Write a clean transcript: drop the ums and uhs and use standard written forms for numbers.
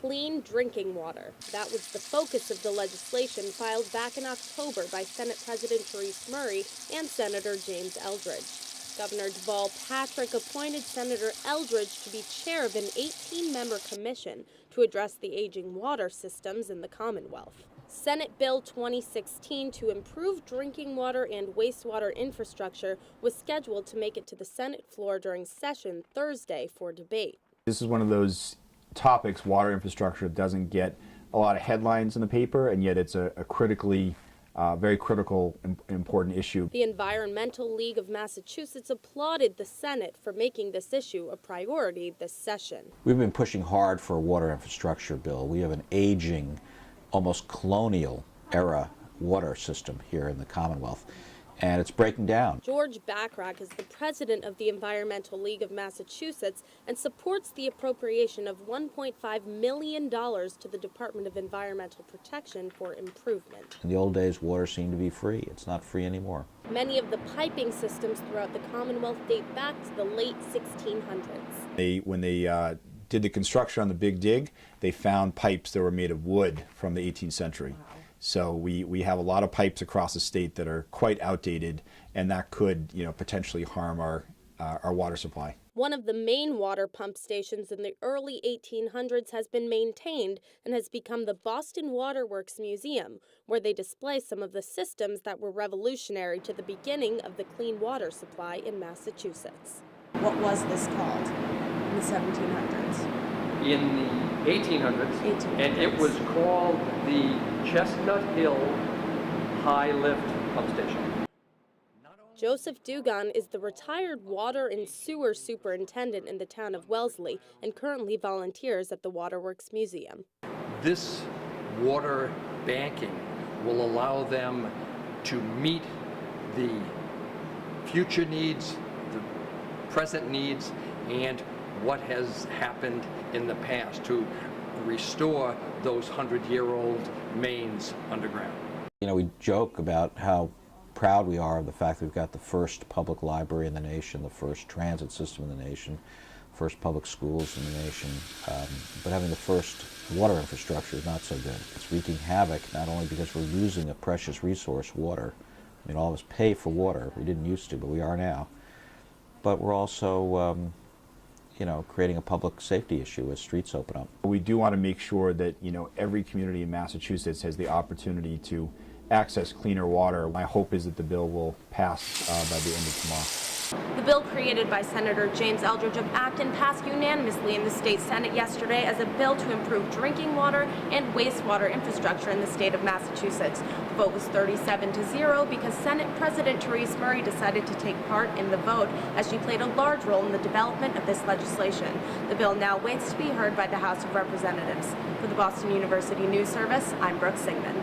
clean drinking water. That was the focus of the legislation filed back in October by Senate President Therese Murray and Senator James Eldridge. Governor Deval Patrick appointed Senator Eldridge to be chair of an 18-member commission to address the aging water systems in the Commonwealth. Senate Bill 2016 to improve drinking water and wastewater infrastructure was scheduled to make it to the Senate floor during session Thursday for debate. This is one of those topics, water infrastructure, doesn't get a lot of headlines in the paper, and yet it's a critically very critical, important issue. The Environmental League of Massachusetts applauded the Senate for making this issue a priority this session. We've been pushing hard for a water infrastructure bill. We have an aging, almost colonial era water system here in the Commonwealth, and it's breaking down. George Bachrach is the president of the Environmental League of Massachusetts and supports the appropriation of $1.5 million to the Department of Environmental Protection for improvement. In the old days, water seemed to be free. It's not free anymore. Many of the piping systems throughout the Commonwealth date back to the late 1600s. When they did the construction on the Big Dig, they found pipes that were made of wood from the 18th century. Wow. So we have a lot of pipes across the state that are quite outdated, and that could, potentially harm our water supply. One of the main water pump stations in the early 1800s has been maintained and has become the Boston Water Works Museum, where they display some of the systems that were revolutionary to the beginning of the clean water supply in Massachusetts. What was this called in the 1700s? In the 1800s, and it was called the Chestnut Hill High Lift Pump Station. Joseph Dugan is the retired water and sewer superintendent in the town of Wellesley and currently volunteers at the Waterworks Museum. This water banking will allow them to meet the future needs, the present needs, and what has happened in the past to restore those 100-year-old mains underground. We joke about how proud we are of the fact that we've got the first public library in the nation, the first transit system in the nation, first public schools in the nation, but having the first water infrastructure is not so good. It's wreaking havoc not only because we're losing a precious resource, water. All of us pay for water. We didn't used to, but we are now. But we're also creating a public safety issue as streets open up. We do want to make sure that, every community in Massachusetts has the opportunity to access cleaner water. My hope is that the bill will pass by the end of tomorrow. The bill created by Senator James Eldridge of Acton passed unanimously in the state Senate yesterday as a bill to improve drinking water and wastewater infrastructure in the state of Massachusetts. The vote was 37-0 because Senate President Therese Murray decided to take part in the vote as she played a large role in the development of this legislation. The bill now waits to be heard by the House of Representatives. For the Boston University News Service, I'm Brooke Singman.